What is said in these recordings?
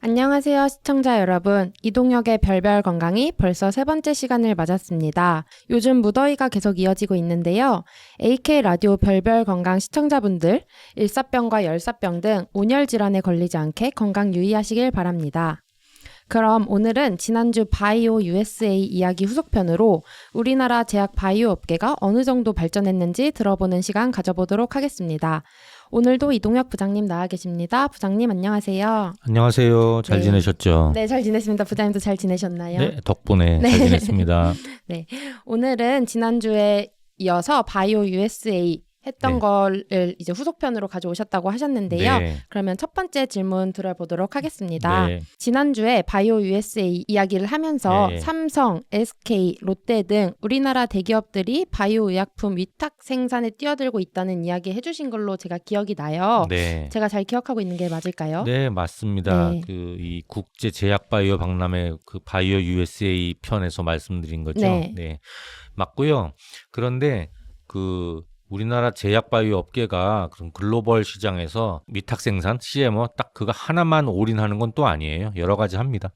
안녕하세요, 시청자 여러분. 이동혁의 별별 건강이 벌써 세 번째 시간을 맞았습니다. 요즘 무더위가 계속 이어지고 있는데요. AK 라디오 별별 건강 시청자분들, 일사병과 열사병 등 온열 질환에 걸리지 않게 건강 유의하시길 바랍니다. 그럼 오늘은 지난주 바이오 USA 이야기 후속편으로 우리나라 제약 바이오 업계가 어느 정도 발전했는지 들어보는 시간 가져보도록 하겠습니다. 오늘도 이동혁 부장님 나와 계십니다. 부장님 안녕하세요. 안녕하세요. 잘 지내셨죠? 네, 잘 지냈습니다. 부장님도 잘 지내셨나요? 네, 덕분에 잘 지냈습니다. 네, 오늘은 지난주에 이어서 바이오 USA 했던 네. 거를 이제 후속편으로 가져오셨다고 하셨는데요. 네. 그러면 첫 번째 질문 들어보도록 하겠습니다. 네. 지난주에 바이오 USA 이야기를 하면서 네. 삼성, SK, 롯데 등 우리나라 대기업들이 바이오 의약품 위탁 생산에 뛰어들고 있다는 이야기 해주신 걸로 제가 기억이 나요. 네. 제가 잘 기억하고 있는 게 맞을까요? 네, 맞습니다. 네. 이 국제 제약 바이오 박람회 그 바이오 USA 편에서 말씀드린 거죠. 네. 맞고요. 그런데 우리나라 제약 바이오 업계가 그런 글로벌 시장에서 위탁 생산, CMO 딱 그거 하나만 올인하는 건 또 아니에요. 여러 가지 합니다.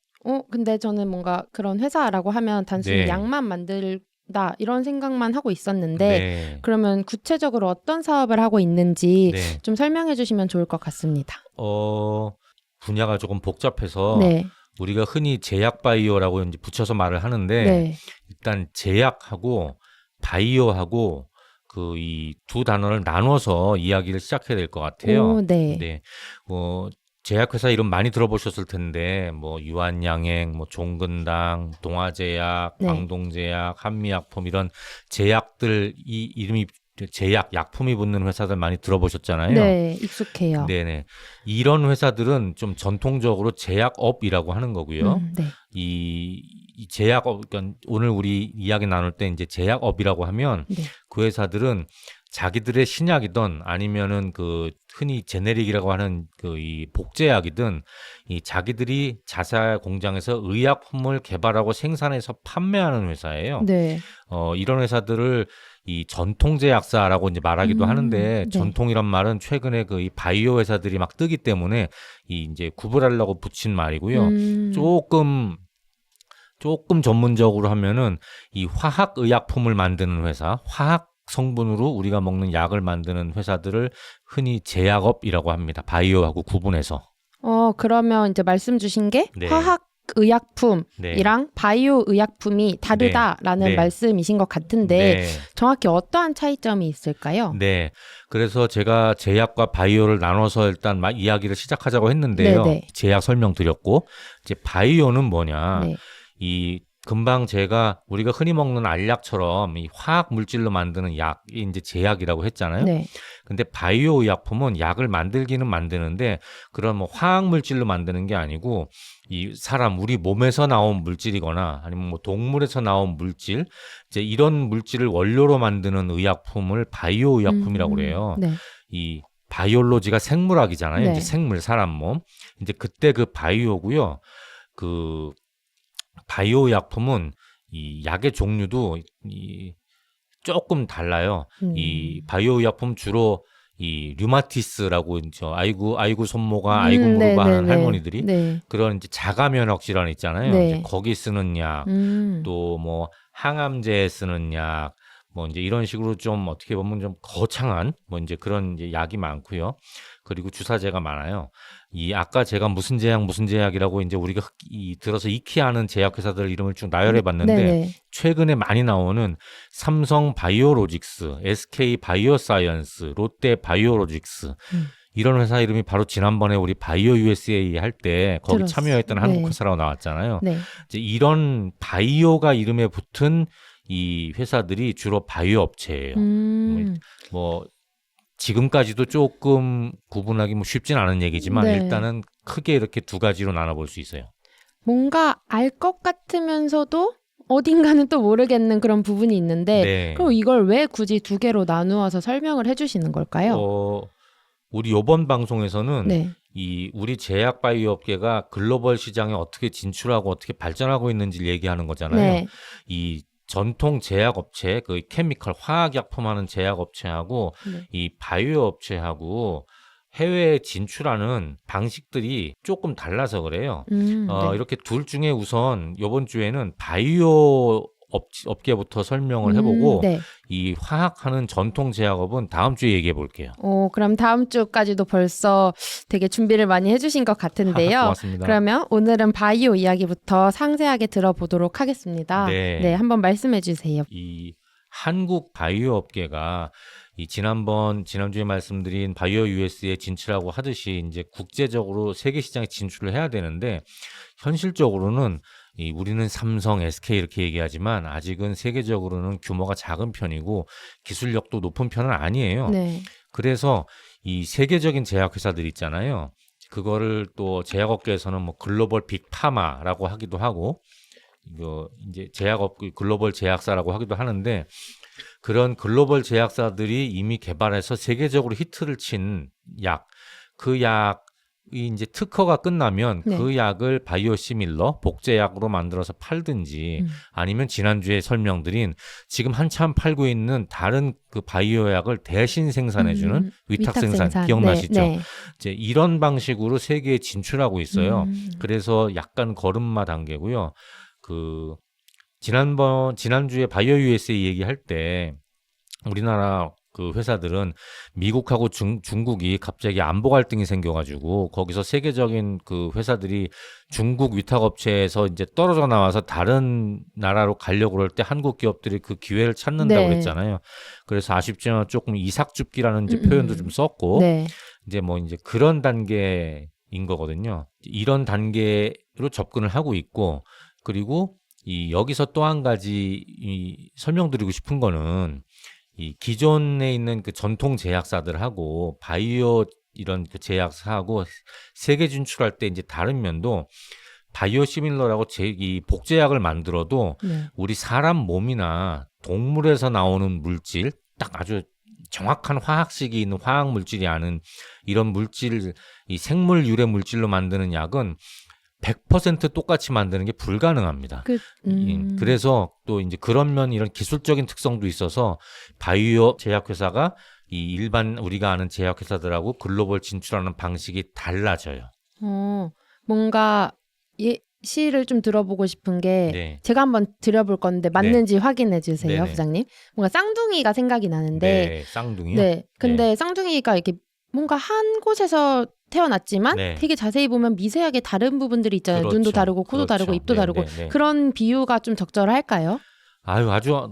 근데 저는 뭔가 그런 회사라고 하면 단순히 네. 약만 만들다 이런 생각만 하고 있었는데 네. 그러면 구체적으로 어떤 사업을 하고 있는지 네. 좀 설명해 주시면 좋을 것 같습니다. 분야가 조금 복잡해서 네. 우리가 흔히 제약 바이오라고 이제 붙여서 말을 하는데 네. 일단 제약하고 바이오하고 이 두 단어를 나눠서 이야기를 시작해야 될 것 같아요. 오, 네. 네. 제약회사 이름 많이 들어보셨을 텐데 유한양행, 종근당, 동아제약, 네. 광동제약, 한미약품 이런 제약들 이 이름이 제약 약품이 붙는 회사들 많이 들어보셨잖아요. 네, 익숙해요. 네네. 이런 회사들은 좀 전통적으로 제약업이라고 하는 거고요. 네. 이 제약업, 그러니까 오늘 우리 이야기 나눌 때 이제 제약업이라고 하면 네. 그 회사들은 자기들의 신약이든 아니면은 흔히 제네릭이라고 하는 이 복제약이든 이 자기들이 자사 공장에서 의약품을 개발하고 생산해서 판매하는 회사예요. 네. 이런 회사들을 이 전통제약사라고 이제 말하기도 하는데 네. 전통이란 말은 최근에 이 바이오 회사들이 막 뜨기 때문에 이제 구분하려고 붙인 말이고요. 조금 전문적으로 하면은 이 화학 의약품을 만드는 회사, 화학 성분으로 우리가 먹는 약을 만드는 회사들을 흔히 제약업이라고 합니다. 바이오하고 구분해서. 그러면 이제 말씀 주신 게 네. 화학 의약품이랑 네. 바이오 의약품이 다르다라는 네. 말씀이신 것 같은데 네. 정확히 어떠한 차이점이 있을까요? 네. 그래서 제가 제약과 바이오를 나눠서 일단 이야기를 시작하자고 했는데요. 네네. 제약 설명드렸고 이제 바이오는 뭐냐. 네. 금방 우리가 흔히 먹는 알약처럼 이 화학 물질로 만드는 약이 이제 제약이라고 했잖아요. 네. 근데 바이오 의약품은 약을 만들기는 만드는데 그런 화학 물질로 만드는 게 아니고 우리 몸에서 나온 물질이거나 아니면 동물에서 나온 물질, 이제 이런 물질을 원료로 만드는 의약품을 바이오 의약품이라고 그래요. 네. 이 바이올로지가 생물학이잖아요. 네. 이제 생물, 사람 몸. 이제 그때 바이오고요. 바이오 의약품은 이 약의 종류도 조금 달라요. 이 바이오 의약품 주로 이 류마티스라고 아이고 손모가 아이고 무릎아 하는 할머니들이 그런 이제 자가 면역 질환 있잖아요. 네. 이제 거기 쓰는 약, 또 항암제에 쓰는 약, 이제 이런 식으로 좀 어떻게 보면 좀 거창한 이제 그런 이제 약이 많고요. 그리고 주사제가 많아요. 아까 제가 무슨 제약이라고 이제 우리가 들어서 익히 아는 제약회사들 이름을 쭉 나열해 봤는데 최근에 많이 나오는 삼성 바이오로직스, SK 바이오사이언스, 롯데 바이오로직스 이런 회사 이름이 바로 지난번에 우리 바이오 USA 할 때 거기 참여했던 한국 회사라고 나왔잖아요. 네. 이제 이런 바이오가 이름에 붙은 이 회사들이 주로 바이오 업체예요. 지금까지도 조금 구분하기 쉽진 않은 얘기지만 일단은 크게 이렇게 두 가지로 나눠볼 수 있어요. 뭔가 알 것 같으면서도 어딘가는 또 모르겠는 그런 부분이 있는데 그럼 이걸 왜 굳이 두 개로 나누어서 설명을 해주시는 걸까요? 우리 이번 방송에서는 우리 제약 바이오 업계가 글로벌 시장에 어떻게 진출하고 어떻게 발전하고 있는지를 얘기하는 거잖아요. 이 전통 제약업체, 케미컬 화학약품 하는 제약업체하고 이 바이오 업체하고 해외에 진출하는 방식들이 조금 달라서 그래요. 네. 이렇게 둘 중에 우선 이번 주에는 바이오 업계부터 설명을 해보고 네. 이 화학하는 전통 제약업은 다음 주에 얘기해 볼게요. 그럼 다음 주까지도 벌써 되게 준비를 많이 해주신 것 같은데요. 고맙습니다. 그러면 오늘은 바이오 이야기부터 상세하게 들어보도록 하겠습니다. 네. 한번 말씀해 주세요. 이 한국 바이오 업계가 이 지난주에 말씀드린 바이오 US에 진출하고 하듯이 이제 국제적으로 세계 시장에 진출을 해야 되는데 현실적으로는 우리는 삼성, SK 이렇게 얘기하지만 아직은 세계적으로는 규모가 작은 편이고 기술력도 높은 편은 아니에요. 네. 그래서 이 세계적인 제약회사들 있잖아요. 그거를 또 제약업계에서는 뭐 글로벌 빅파마라고 하기도 하고 이거 이제 글로벌 제약사라고 하기도 하는데 그런 글로벌 제약사들이 이미 개발해서 세계적으로 히트를 친 약, 그 약이 이제 특허가 끝나면 네. 그 약을 바이오시밀러, 복제약으로 만들어서 팔든지 아니면 지난주에 설명드린 지금 한참 팔고 있는 다른 그 바이오약을 대신 생산해주는 위탁 생산 기억나시죠? 네. 이제 이런 방식으로 세계에 진출하고 있어요. 그래서 약간 걸음마 단계고요. 지난주에 바이오 USA 얘기할 때 우리나라 그 회사들은 미국하고 중국이 갑자기 안보 갈등이 생겨가지고 거기서 세계적인 그 회사들이 중국 위탁업체에서 이제 떨어져 나와서 다른 나라로 가려고 그럴 때 한국 기업들이 그 기회를 찾는다고 그랬잖아요. 그래서 아쉽지만 조금 이삭줍기라는 이제 표현도 좀 썼고 이제 뭐 이제 그런 단계인 거거든요. 이런 단계로 접근을 하고 있고 그리고 여기서 또 한 가지 설명드리고 싶은 거는 이 기존에 있는 그 전통 제약사들하고 바이오 이런 그 제약사하고 세계 진출할 때 이제 다른 면도 바이오 시밀러라고 이 복제약을 만들어도 우리 사람 몸이나 동물에서 나오는 물질 딱 아주 정확한 화학식이 있는 화학 물질이 아닌 이런 물질, 이 생물 유래 물질로 만드는 약은 100% 똑같이 만드는 게 불가능합니다. 그래서 또 이제 그런 면 이런 기술적인 특성도 있어서 바이오 제약회사가 이 일반 우리가 아는 제약회사들하고 글로벌 진출하는 방식이 달라져요. 뭔가 예시를 좀 들어보고 싶은 게 제가 한번 드려볼 건데 맞는지 확인해 주세요, 부장님. 뭔가 쌍둥이가 생각이 나는데 쌍둥이요? 네. 근데 쌍둥이가 이렇게 뭔가 한 곳에서 태어났지만 되게 자세히 보면 미세하게 다른 부분들이 있잖아요. 그렇죠. 눈도 다르고 코도 다르고 입도 다르고 그런 비유가 좀 적절할까요? 아주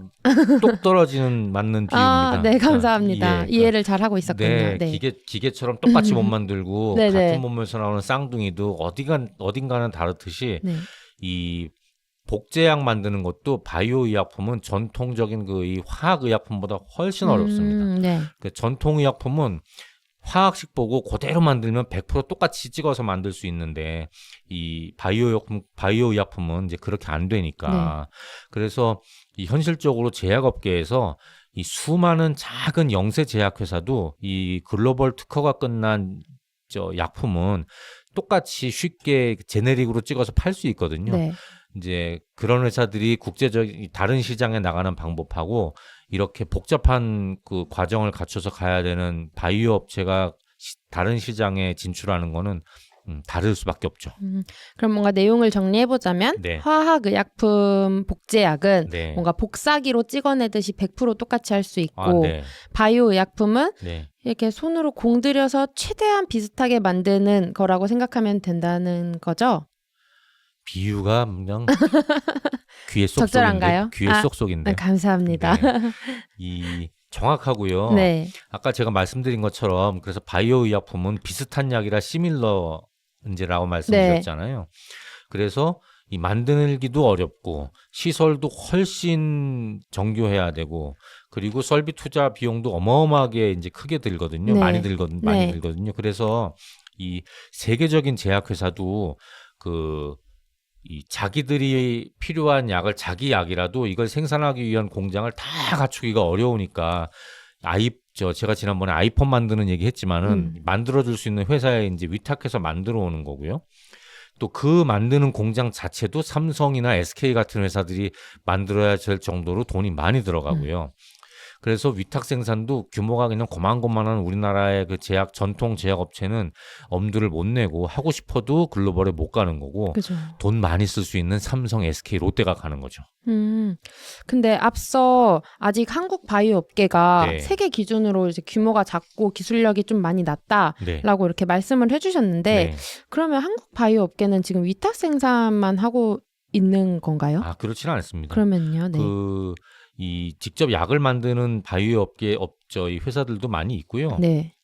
똑 떨어지는 맞는 비유입니다. 네, 감사합니다. 이해를 잘 하고 있었군요. 기계처럼 똑같이 못 만들고 같은 몸에서 나오는 쌍둥이도 어딘가는 다르듯이 이 복제약 만드는 것도 바이오 의약품은 전통적인 이 화학 의약품보다 훨씬 어렵습니다. 그 전통 의약품은 화학식 보고 그대로 만들면 100% 똑같이 찍어서 만들 수 있는데 이 바이오 의약품은 이제 그렇게 안 되니까 그래서 이 현실적으로 제약업계에서 이 수많은 작은 영세 제약회사도 이 글로벌 특허가 끝난 약품은 똑같이 쉽게 제네릭으로 찍어서 팔 수 있거든요. 이제 그런 회사들이 국제적인 다른 시장에 나가는 방법하고 이렇게 복잡한 그 과정을 갖춰서 가야 되는 바이오 업체가 다른 시장에 진출하는 거는 다를 수밖에 없죠. 그럼 뭔가 내용을 정리해보자면 화학의약품 복제약은 뭔가 복사기로 찍어내듯이 100% 똑같이 할 수 있고 바이오의약품은 이렇게 손으로 공들여서 최대한 비슷하게 만드는 거라고 생각하면 된다는 거죠? 비유가 그냥 귀에 적절한가요? 귀에 쏙쏙인데. 감사합니다. 정확하고요. 아까 제가 말씀드린 것처럼 그래서 바이오 의약품은 비슷한 약이라 시밀러인지라고 말씀드렸잖아요. 그래서 이 만들기도 어렵고 시설도 훨씬 정교해야 되고 그리고 설비 투자 비용도 어마어마하게 이제 크게 들거든요. 많이 들거든요. 그래서 이 세계적인 제약회사도 이 자기들이 필요한 약을 자기 약이라도 이걸 생산하기 위한 공장을 다 갖추기가 어려우니까 제가 지난번에 아이폰 만드는 얘기 했지만은 만들어줄 수 있는 회사에 이제 위탁해서 만들어 오는 거고요. 또 그 만드는 공장 자체도 삼성이나 SK 같은 회사들이 만들어야 될 정도로 돈이 많이 들어가고요. 그래서 위탁 생산도 규모가 그냥 고만고만한 우리나라의 그 제약 전통 제약 업체는 엄두를 못 내고 하고 싶어도 글로벌에 못 가는 거고 그죠. 돈 많이 쓸 수 있는 삼성, SK, 롯데가 가는 거죠. 근데 앞서 아직 한국 바이오 업계가 네. 세계 기준으로 이제 규모가 작고 기술력이 좀 많이 낮다라고 네. 이렇게 말씀을 해주셨는데 네. 그러면 한국 바이오 업계는 지금 위탁 생산만 하고 있는 건가요? 아, 그렇지는 않습니다. 그러면요, 네. 이 직접 약을 만드는 바이오 업계 저희 회사들도 많이 있고요. 네.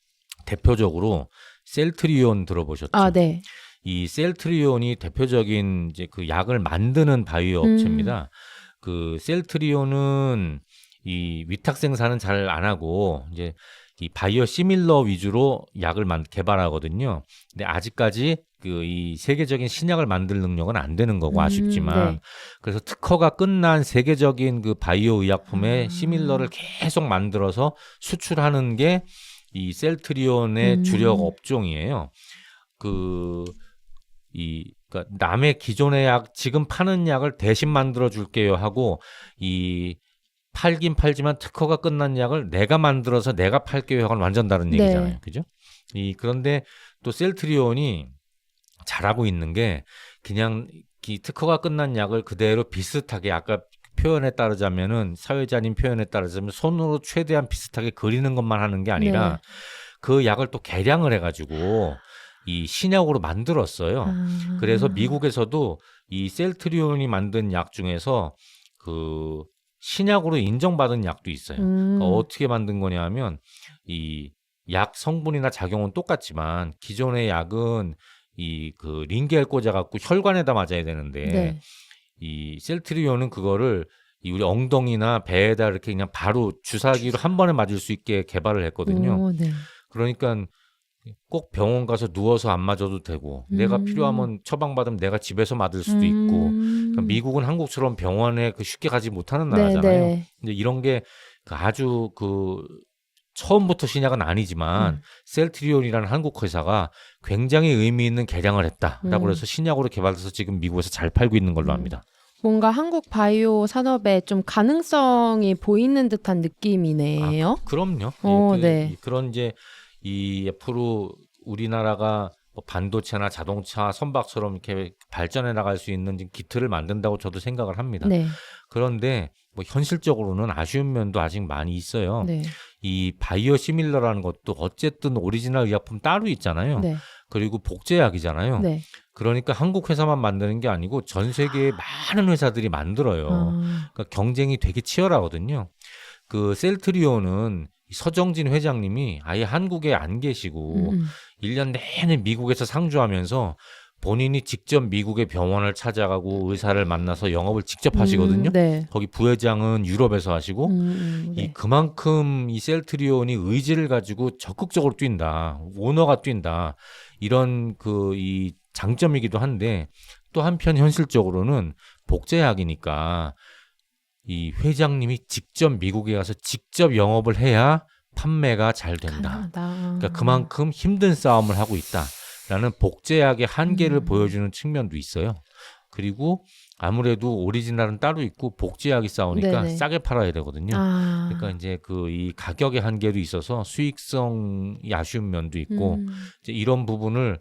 대표적으로 셀트리온 들어보셨죠? 아, 네. 이 셀트리온이 대표적인 이제 그 약을 만드는 바이오 업체입니다. 그 셀트리온은 이 위탁 생산은 잘 안 하고 이제 이 바이오 시밀러 위주로 약을 개발하거든요. 근데 아직까지 그 이 세계적인 신약을 만들 능력은 안 되는 거고 아쉽지만 네. 그래서 특허가 끝난 세계적인 그 바이오 의약품의 시밀러를 계속 만들어서 수출하는 게 이 셀트리온의 주력 업종이에요. 그러니까 남의 기존의 약 지금 파는 약을 대신 만들어 줄게요 하고 이 팔긴 팔지만 특허가 끝난 약을 내가 만들어서 내가 팔게요 하고는 완전 다른 네. 얘기잖아요. 그죠? 그런데 또 셀트리온이 잘하고 있는 게 그냥 이 특허가 끝난 약을 그대로 비슷하게 아까 표현에 따르자면은 사회자님 표현에 따르자면 손으로 최대한 비슷하게 그리는 것만 하는 게 아니라 네. 그 약을 또 개량을 해가지고 이 신약으로 만들었어요. 그래서 미국에서도 이 셀트리온이 만든 약 중에서 그 신약으로 인정받은 약도 있어요. 그러니까 어떻게 만든 거냐면 이 약 성분이나 작용은 똑같지만 기존의 약은 이 그 링겔 꽂아갖고 혈관에다 맞아야 되는데 네. 이 셀트리온은 그거를 우리 엉덩이나 배에다 이렇게 그냥 바로 주사기로 한 번에 맞을 수 있게 개발을 했거든요. 오, 네. 그러니까 꼭 병원 가서 누워서 안 맞아도 되고 내가 필요하면 처방받으면 내가 집에서 맞을 수도 있고 그러니까 미국은 한국처럼 병원에 쉽게 가지 못하는 나라잖아요. 네. 근데 이런 게 아주 처음부터 신약은 아니지만 셀트리온이라는 한국 회사가 굉장히 의미 있는 개량을 했다라고 해서 신약으로 개발돼서 지금 미국에서 잘 팔고 있는 걸로 압니다. 뭔가 한국 바이오 산업에 좀 가능성이 보이는 듯한 느낌이네요. 그럼요. 네. 그런 이제 이 앞으로 우리나라가 뭐 반도체나 자동차, 선박처럼 이렇게 발전해 나갈 수 있는 기틀을 만든다고 저도 생각을 합니다. 네. 그런데 뭐 현실적으로는 아쉬운 면도 아직 많이 있어요. 네. 이 바이오 시밀러라는 것도 어쨌든 오리지널 의약품 따로 있잖아요. 네. 그리고 복제약이잖아요. 네. 그러니까 한국 회사만 만드는 게 아니고 전 세계의 많은 회사들이 만들어요. 그러니까 경쟁이 되게 치열하거든요. 그 셀트리온은 서정진 회장님이 아예 한국에 안 계시고 1년 내내 미국에서 상주하면서 본인이 직접 미국의 병원을 찾아가고 의사를 만나서 영업을 직접 하시거든요. 네. 거기 부회장은 유럽에서 하시고 네. 그만큼 이 셀트리온이 의지를 가지고 적극적으로 뛴다. 오너가 뛴다. 이런 이 장점이기도 한데 또 한편 현실적으로는 복제약이니까 이 회장님이 직접 미국에 가서 직접 영업을 해야 판매가 잘 된다. 그러니까 그만큼 힘든 싸움을 하고 있다라는 복제약의 한계를 보여주는 측면도 있어요. 그리고 아무래도 오리지널은 따로 있고 복제약이 싸우니까 네네. 싸게 팔아야 되거든요. 그러니까 이제 이 가격의 한계도 있어서 수익성이 아쉬운 면도 있고 이제 이런 부분을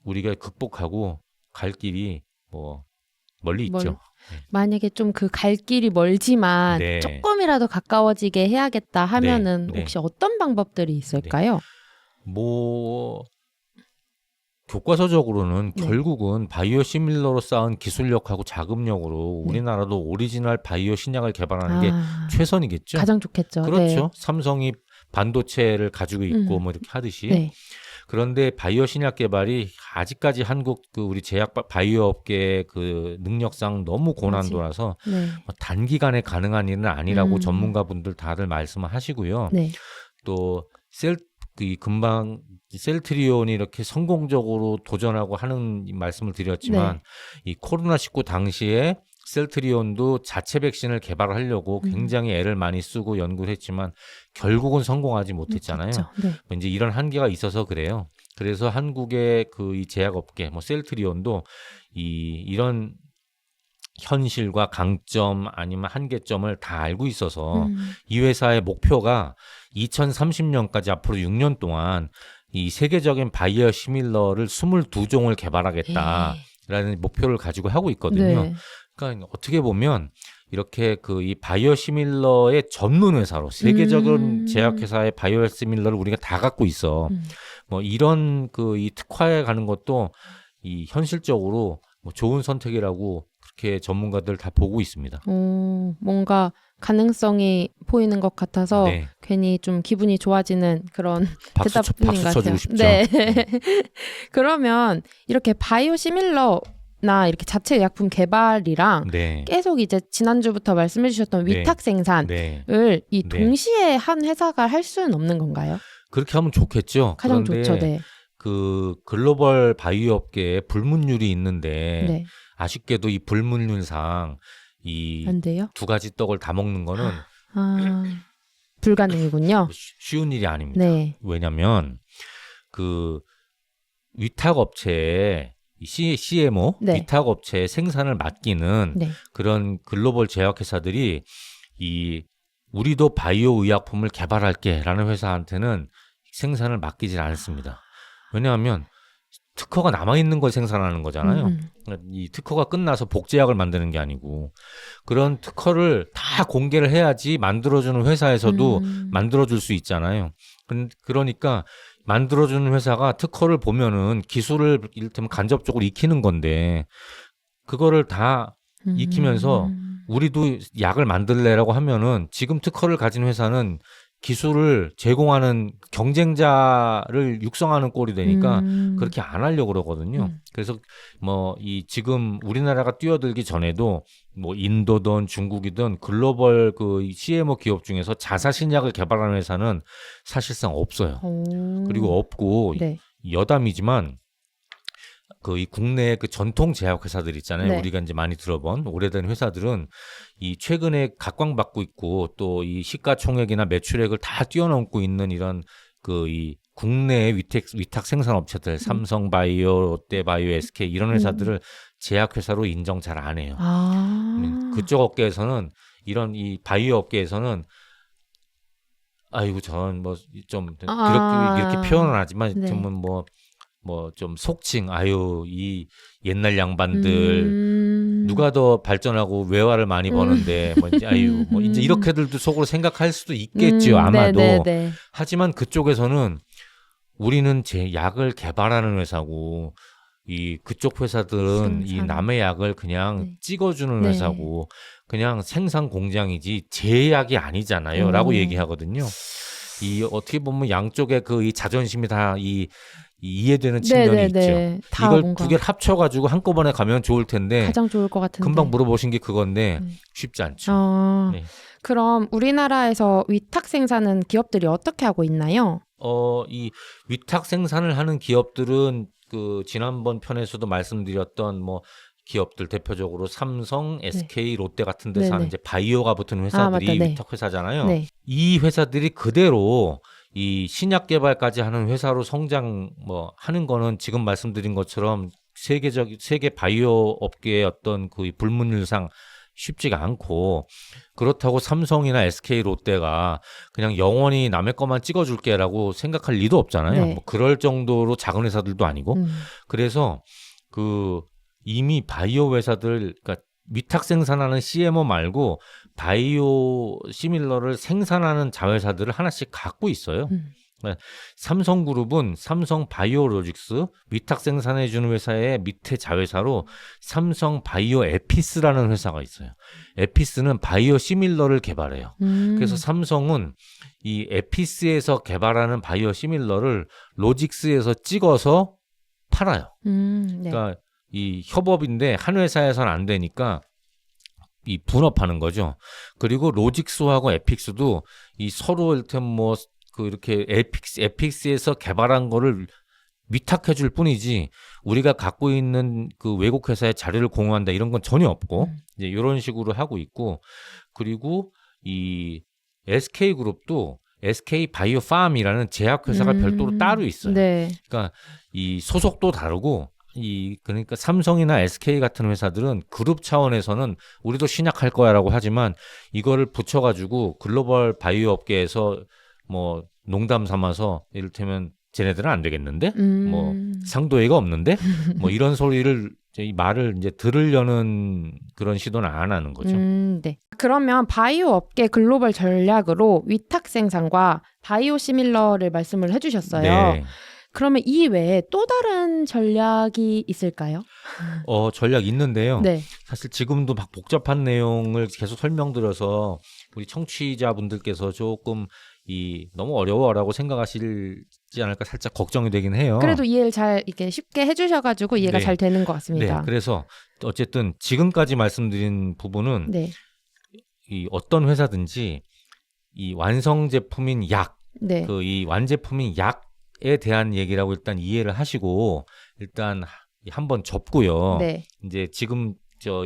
우리가 극복하고 갈 길이 뭐 멀리 있죠. 만약에 좀 그 갈 길이 멀지만 네. 조금이라도 가까워지게 해야겠다 하면은 네. 혹시 어떤 방법들이 있을까요? 뭐 교과서적으로는 결국은 바이오 시밀러로 쌓은 기술력하고 자금력으로 우리나라도 오리지널 바이오 신약을 개발하는 게 최선이겠죠. 가장 좋겠죠. 그렇죠. 네. 삼성이 반도체를 가지고 있고 뭐 이렇게 하듯이. 네. 그런데 바이오 신약 개발이 아직까지 한국 우리 제약 바이오 업계의 능력상 너무 고난도라서 뭐 단기간에 가능한 일은 아니라고 전문가분들 다들 말씀을 하시고요. 네. 또 금방 셀트리온이 이렇게 성공적으로 도전하고 하는 말씀을 드렸지만 이 코로나19 당시에 셀트리온도 자체 백신을 개발하려고 굉장히 애를 많이 쓰고 연구를 했지만 결국은 성공하지 못했잖아요. 네. 이제 이런 한계가 있어서 그래요. 그래서 한국의 이 제약업계, 뭐 셀트리온도 이런 현실과 강점 아니면 한계점을 다 알고 있어서 이 회사의 목표가 2030년까지 앞으로 6년 동안 이 세계적인 바이오 시밀러를 22종을 개발하겠다라는 목표를 가지고 하고 있거든요. 네. 그러니까 어떻게 보면 이렇게 그 이 바이오 시밀러의 전문 회사로 세계적인 제약회사의 바이오 시밀러를 우리가 다 갖고 있어. 뭐 이런 그 이 특화에 가는 것도 이 현실적으로 뭐 좋은 선택이라고 그렇게 전문가들 다 보고 있습니다. 뭔가 가능성이 보이는 것 같아서 네. 괜히 좀 기분이 좋아지는 그런 대답인 것 박수 같아요. 쳐주고 싶죠. 네. 그러면 이렇게 바이오 시밀러나 이렇게 자체 의약품 개발이랑 네. 계속 이제 지난주부터 말씀해 주셨던 네. 위탁 생산을 네. 이 네. 동시에 한 회사가 할 수는 없는 건가요? 그렇게 하면 좋겠죠. 가장 그런데 좋죠. 네. 그 글로벌 바이오 업계에 불문율이 있는데 네. 아쉽게도 이 불문율상 이 안 돼요? 두 가지 떡을 다 먹는 거는 불가능이군요. 쉬운 일이 아닙니다. 네. 왜냐하면 그 위탁 업체에 CMO 네. 위탁 업체에 생산을 맡기는 네. 그런 글로벌 제약회사들이 이 우리도 바이오 의약품을 개발할게라는 회사한테는 생산을 맡기질 않습니다. 왜냐하면 특허가 남아있는 걸 생산하는 거잖아요. 이 특허가 끝나서 복제약을 만드는 게 아니고 그런 특허를 다 공개를 해야지 만들어주는 회사에서도 만들어줄 수 있잖아요. 그러니까 만들어주는 회사가 특허를 보면은 기술을 이를테면 간접적으로 익히는 건데 그거를 다 익히면서 우리도 약을 만들래라고 하면은 지금 특허를 가진 회사는 기술을 제공하는 경쟁자를 육성하는 꼴이 되니까 그렇게 안 하려고 그러거든요. 그래서 뭐 이 지금 우리나라가 뛰어들기 전에도 뭐 인도든 중국이든 글로벌 그 CMO 기업 중에서 자사 신약을 개발하는 회사는 사실상 없어요. 그리고 없고 네. 여담이지만 그 이 국내 그 전통 제약 회사들 있잖아요. 네. 우리가 이제 많이 들어본 오래된 회사들은 이 최근에 각광받고 있고 또 이 시가총액이나 매출액을 다 뛰어넘고 있는 이런 그 이 국내의 위탁 생산 업체들 삼성바이오, 롯데바이오, SK 이런 회사들을 제약 회사로 인정 잘 안 해요. 그쪽 업계에서는 이런 이 바이오 업계에서는 아이고 저는 뭐 좀 이렇게 표현은 하지만 네. 뭐 좀 속칭 아유 이 옛날 양반들 누가 더 발전하고 외화를 많이 버는데 뭐 이제 아유 뭐 이제 이렇게들도 속으로 생각할 수도 있겠지요 아마도. 네. 하지만 그쪽에서는 우리는 제 약을 개발하는 회사고 이 그쪽 회사들은 이 남의 약을 그냥 찍어주는 회사고 그냥 생산 공장이지 제 약이 아니잖아요라고 얘기하거든요. 이 어떻게 보면 양쪽의 그 이 자존심이 다 이해되는 측면이 있죠. 이걸 두 개를 합쳐가지고 한꺼번에 가면 좋을 텐데 가장 좋을 것 같은데 금방 물어보신 게 그건데 쉽지 않죠. 네. 그럼 우리나라에서 위탁 생산은 기업들이 어떻게 하고 있나요? 이 위탁 생산을 하는 기업들은 그 지난번 편에서도 말씀드렸던 뭐 기업들 대표적으로 삼성, SK, 롯데 같은 데서 하는 이제 바이오가 붙은 회사들이 위탁 회사잖아요. 네. 이 회사들이 그대로 이 신약 개발까지 하는 회사로 성장 뭐 하는 거는 지금 말씀드린 것처럼 세계 바이오 업계의 어떤 그 불문율상 쉽지가 않고 그렇다고 삼성이나 SK, 롯데가 그냥 영원히 남의 것만 찍어줄게라고 생각할 리도 없잖아요. 뭐 그럴 정도로 작은 회사들도 아니고 그래서 그 이미 바이오 회사들 그러니까 위탁 생산하는 CMO 말고 바이오 시밀러를 생산하는 자회사들을 하나씩 갖고 있어요. 삼성그룹은 삼성 바이오로직스 위탁 생산해주는 회사의 밑에 자회사로 삼성 바이오 에피스라는 회사가 있어요. 에피스는 바이오 시밀러를 개발해요. 그래서 삼성은 이 에피스에서 개발하는 바이오 시밀러를 로직스에서 찍어서 팔아요. 그러니까 이 협업인데 한 회사에서는 안 되니까 이 분업하는 거죠. 그리고 로직스하고 에픽스도 이 서로 이렇게 뭐 그 이렇게 에픽스에서 개발한 거를 위탁해 줄 뿐이지 우리가 갖고 있는 그 외국 회사의 자료를 공유한다 이런 건 전혀 없고 이제 이런 식으로 하고 있고 그리고 이 SK 그룹도 SK 바이오팜이라는 제약 회사가 별도로 따로 있어요. 그러니까 이 소속도 다르고 그러니까 삼성이나 SK 같은 회사들은 그룹 차원에서는 우리도 신약할 거야라고 하지만 이거를 붙여가지고 글로벌 바이오 업계에서 뭐 농담 삼아서 이를테면 쟤네들은 안 되겠는데? 뭐 상도회가 없는데? 뭐 이런 소리를 이 말을 이제 들으려는 그런 시도는 안 하는 거죠. 네. 그러면 바이오 업계 글로벌 전략으로 위탁 생산과 바이오 시밀러를 말씀을 해주셨어요. 네. 그러면 이 외에 또 다른 전략이 있을까요? 전략 있는데요. 네. 사실 지금도 막 복잡한 내용을 계속 설명드려서 우리 청취자분들께서 조금 너무 어려워라고 생각하시지 않을까 살짝 걱정이 되긴 해요. 그래도 이해를 잘 이렇게 쉽게 해주셔가지고 이해가 네. 잘 되는 것 같습니다. 네, 그래서 어쨌든 지금까지 말씀드린 부분은 네. 이 어떤 회사든지 이 완성 제품인 약, 네. 이 완제품인 약에 대한 얘기라고 일단 이해를 하시고 일단 한번 접고요. 네. 이제 지금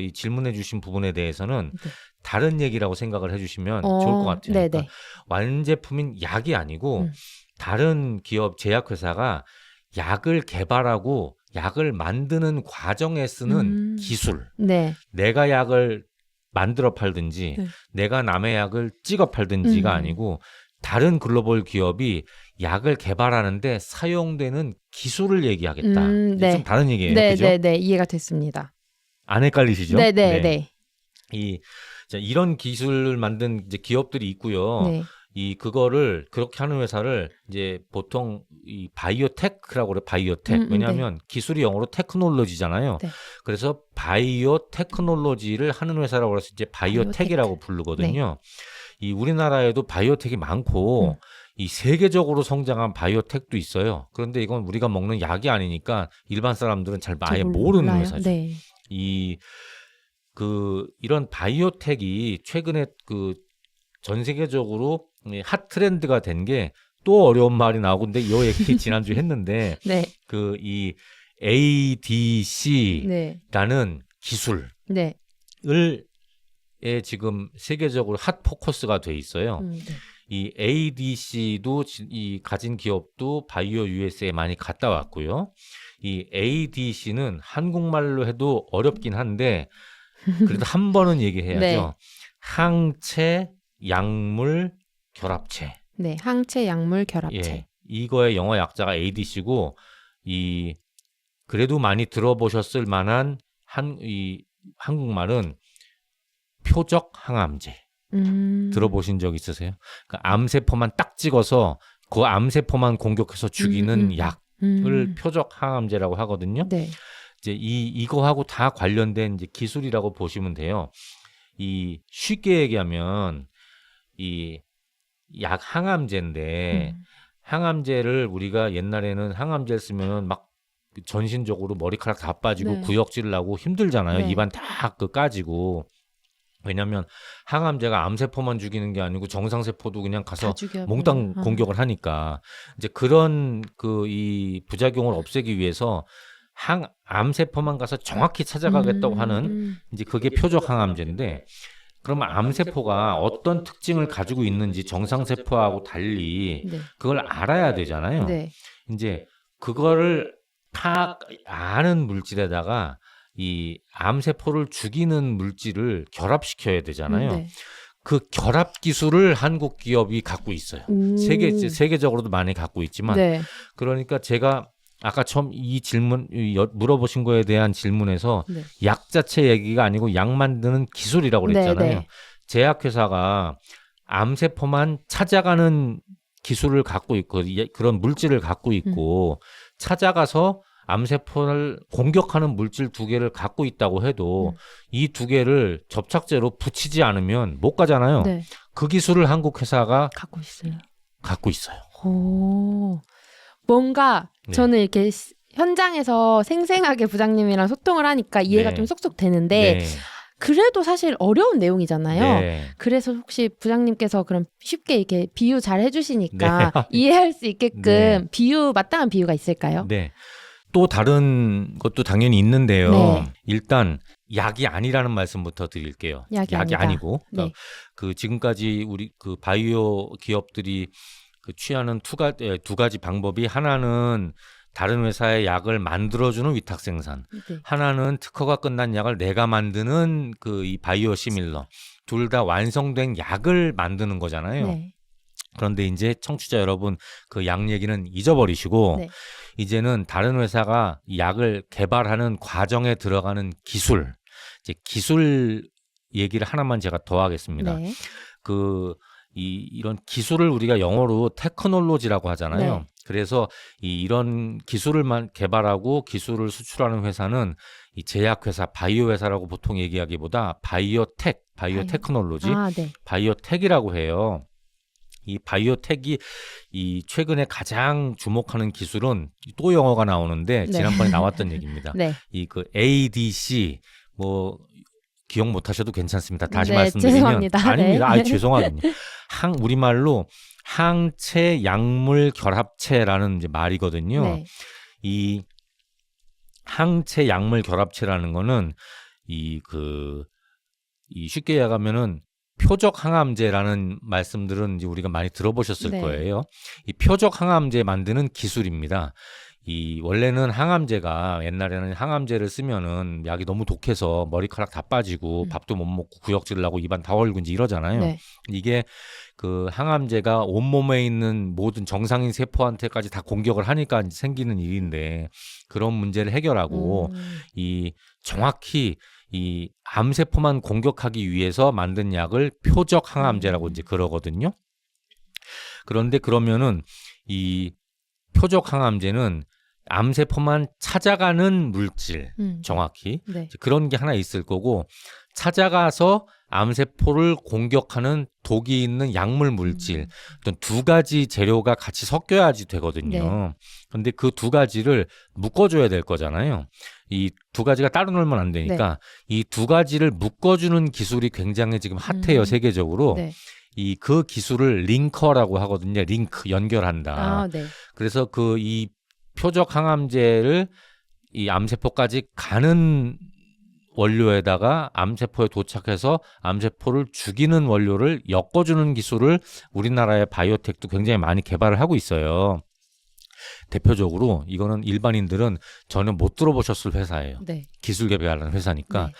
이 질문해 주신 부분에 대해서는 네. 다른 얘기라고 생각을 해주시면 좋을 것 같아요. 네네. 그러니까 완제품인 약이 아니고 다른 기업 제약회사가 약을 개발하고 약을 만드는 과정에 쓰는 기술. 네. 내가 약을 만들어 팔든지 네. 내가 남의 약을 찍어 팔든지가 아니고 다른 글로벌 기업이 약을 개발하는데 사용되는 기술을 얘기하겠다. 네. 좀 다른 얘기예요. 네, 그죠? 네, 네. 이해가 됐습니다. 안 헷갈리시죠? 네, 네, 네. 이런 기술을 만든 이제 기업들이 있고요. 네. 그거를 그렇게 하는 회사를 이제 보통 이 바이오테크라고 그래. 바이오텍. 왜냐하면 기술이 영어로 테크놀로지잖아요. 네. 그래서 바이오 테크놀로지를 하는 회사라고 해서 이제 바이오텍이라고 부르거든요. 우리나라에도 바이오텍이 많고 이 세계적으로 성장한 바이오텍도 있어요. 그런데 이건 우리가 먹는 약이 아니니까 일반 사람들은 잘 아예 모르는 회사죠. 네. 이런 바이오텍이 최근에 전 세계적으로 핫 트렌드가 된 게 또 어려운 말이 나오고 근데 이 얘기 지난주에 했는데 네. 이 ADC라는 네. 기술을 네. 지금 세계적으로 핫 포커스가 돼 있어요. 네. 이 ADC도 가진 기업도 바이오 USA에 많이 갔다 왔고요. 이 ADC는 한국말로 해도 어렵긴 한데 그래도 한 번은 얘기해야죠. 네. 항체 약물 결합체. 네, 항체 약물 결합체. 예, 이거의 영어 약자가 ADC고 그래도 많이 들어보셨을 만한 한국말은 표적 항암제. 들어보신 적 있으세요? 그러니까 암세포만 딱 찍어서 그 암세포만 공격해서 죽이는 약을 표적 항암제라고 하거든요. 네. 이제 이거하고 다 관련된 이제 기술이라고 보시면 돼요. 쉽게 얘기하면 약 항암제인데 항암제를 우리가 옛날에는 항암제를 쓰면은 막 전신적으로 머리카락 다 빠지고 네. 구역질 나고 힘들잖아요. 네. 입안 다 까지고. 왜냐하면 항암제가 암세포만 죽이는 게 아니고 정상세포도 그냥 가서 몽땅 공격을 하니까 이제 그런 이 부작용을 없애기 위해서 암세포만 가서 정확히 찾아가겠다고 하는 이제 그게 표적 항암제인데 그러면 암세포가 어떤 특징을 가지고 있는지 정상세포하고 달리 그걸 알아야 되잖아요. 네. 이제 그거를 다 아는 물질에다가 이 암세포를 죽이는 물질을 결합시켜야 되잖아요. 네. 그 결합 기술을 한국 기업이 갖고 있어요. 세계적으로도 많이 갖고 있지만 네. 그러니까 제가 아까 처음 이 질문 물어보신 거에 대한 질문에서 네. 약 자체 얘기가 아니고 약 만드는 기술이라고 그랬잖아요. 네, 네. 제약회사가 암세포만 찾아가는 기술을 갖고 있고 그런 물질을 갖고 있고 찾아가서 암세포를 공격하는 물질 2개를 갖고 있다고 해도 이 2개를 접착제로 붙이지 않으면 못 가잖아요. 네. 그 기술을 한국 회사가 갖고 있어요. 오. 뭔가 네. 저는 이렇게 현장에서 생생하게 부장님이랑 소통을 하니까 이해가 네. 좀 쏙쏙 되는데 네. 그래도 사실 어려운 내용이잖아요. 네. 그래서 혹시 부장님께서 그럼 쉽게 이렇게 비유 잘 해주시니까 네. 이해할 수 있게끔 네. 마땅한 비유가 있을까요? 네. 또 다른 것도 당연히 있는데요. 네. 일단 약이 아니라는 말씀부터 드릴게요. 약이 아니고 그러니까 네. 지금까지 우리 바이오 기업들이 취하는 두 가지 방법이 하나는 다른 회사의 약을 만들어주는 위탁 생산. 네. 하나는 특허가 끝난 약을 내가 만드는 그 이 바이오 시밀러. 둘 다 완성된 약을 만드는 거잖아요. 네. 그런데 이제 청취자 여러분 그 약 얘기는 잊어버리시고 네. 이제는 다른 회사가 이 약을 개발하는 과정에 들어가는 기술, 이제 기술 얘기를 하나만 제가 더 하겠습니다. 네. 이런 기술을 우리가 영어로 테크놀로지라고 하잖아요. 네. 그래서 이런 기술을만 개발하고 기술을 수출하는 회사는 이 제약회사, 바이오 회사라고 보통 얘기하기보다 바이오 테크놀로지, 네. 바이오텍이라고 해요. 이 바이오텍이 이 최근에 가장 주목하는 기술은 또 영어가 나오는데 네. 지난번에 나왔던 얘기입니다. 네. 이 그 ADC 뭐 기억 못 하셔도 괜찮습니다. 다시 네, 말씀드리면 죄송합니다. 아닙니다. 네. 죄송하군요. 우리말로 항체 약물 결합체라는 이제 말이거든요. 네. 이 항체 약물 결합체라는 거는 이 쉽게 얘기하면은 표적 항암제라는 말씀들은 이제 우리가 많이 들어보셨을 네. 거예요. 이 표적 항암제 만드는 기술입니다. 이 원래는 항암제가 옛날에는 항암제를 쓰면은 약이 너무 독해서 머리카락 다 빠지고 밥도 못 먹고 구역질 나고 입안 다 얼고 이제 이러잖아요. 네. 이게 그 항암제가 온몸에 있는 모든 정상인 세포한테까지 다 공격을 하니까 이제 생기는 일인데 그런 문제를 해결하고 이 정확히 이 암세포만 공격하기 위해서 만든 약을 표적 항암제라고 이제 그러거든요. 그런데 그러면은 이 표적 항암제는 암세포만 찾아가는 물질, 정확히 네. 그런 게 하나 있을 거고 찾아가서 암세포를 공격하는 독이 있는 약물 물질 어떤 두 가지 재료가 같이 섞여야지 되거든요. 그런데 그 두 가지를 묶어줘야 될 거잖아요. 이 두 가지가 따로 놀면 안 되니까 이 두 가지를 묶어주는 기술이 굉장히 지금 핫해요, 세계적으로. 네. 그 기술을 링커라고 하거든요. 링크, 연결한다. 네. 그래서 이 표적 항암제를 이 암세포까지 가는 원료에다가 암세포에 도착해서 암세포를 죽이는 원료를 엮어주는 기술을 우리나라의 바이오텍도 굉장히 많이 개발을 하고 있어요. 대표적으로 이거는 일반인들은 전혀 못 들어보셨을 회사예요. 네. 기술 개발하는 회사니까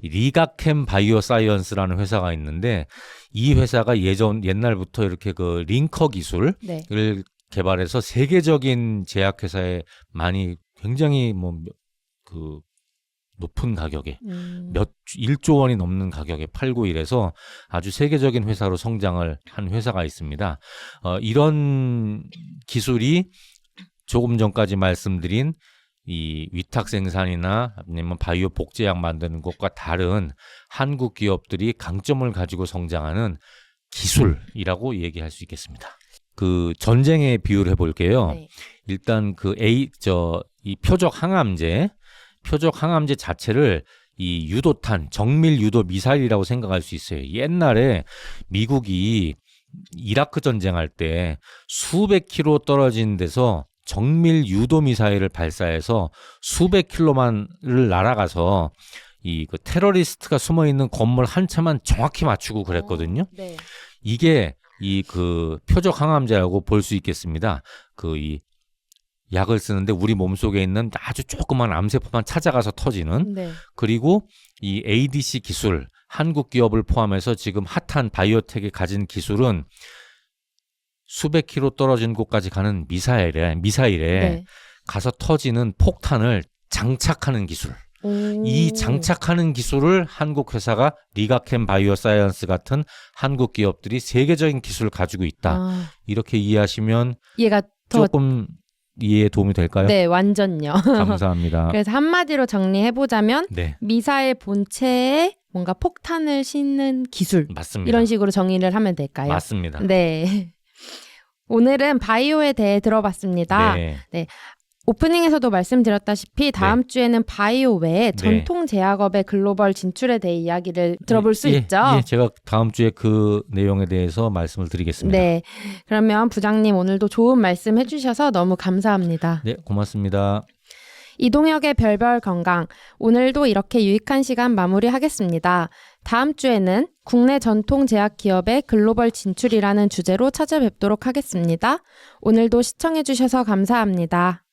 리가캠 바이오사이언스라는 회사가 있는데 이 회사가 옛날부터 이렇게 그 링커 기술을 개발해서 세계적인 제약회사에 많이 굉장히 높은 가격에 1조 원이 넘는 가격에 팔고 이래서 아주 세계적인 회사로 성장을 한 회사가 있습니다. 이런 기술이 조금 전까지 말씀드린 이 위탁 생산이나 아니면 바이오 복제약 만드는 것과 다른 한국 기업들이 강점을 가지고 성장하는 기술이라고 얘기할 수 있겠습니다. 그 전쟁의 비유를 해볼게요. 일단 이 표적 항암제 자체를 이 유도탄, 정밀 유도 미사일이라고 생각할 수 있어요. 옛날에 미국이 이라크 전쟁할 때 수백 킬로 떨어진 데서 정밀 유도 미사일을 발사해서 수백 킬로만을 날아가서 그 테러리스트가 숨어 있는 건물 한 채만 정확히 맞추고 그랬거든요. 이게 그 표적 항암제라고 볼 수 있겠습니다. 이 약을 쓰는데 우리 몸속에 있는 아주 조그만 암세포만 찾아가서 터지는 그리고 이 ADC 기술 한국 기업을 포함해서 지금 핫한 바이오텍이 가진 기술은 수백 킬로 떨어진 곳까지 가는 미사일에 가서 터지는 폭탄을 장착하는 기술. 이 장착하는 기술을 한국 회사가 리가캠 바이오사이언스 같은 한국 기업들이 세계적인 기술을 가지고 있다. 이렇게 이해하시면 얘가 조금 이해에 도움이 될까요? 네, 완전요. 감사합니다. 그래서 한마디로 정리해보자면 미사일 본체에 뭔가 폭탄을 싣는 기술. 맞습니다. 이런 식으로 정의를 하면 될까요? 맞습니다. 네. 오늘은 바이오에 대해 들어봤습니다. 네. 오프닝에서도 말씀드렸다시피 다음 주에는 바이오 외에 전통 제약업의 글로벌 진출에 대해 이야기를 들어볼 수 있죠. 제가 다음 주에 그 내용에 대해서 말씀을 드리겠습니다. 네, 그러면 부장님 오늘도 좋은 말씀 해주셔서 너무 감사합니다. 네, 고맙습니다. 이동혁의 별별 건강, 오늘도 이렇게 유익한 시간 마무리하겠습니다. 다음 주에는 국내 전통 제약 기업의 글로벌 진출이라는 주제로 찾아뵙도록 하겠습니다. 오늘도 시청해주셔서 감사합니다.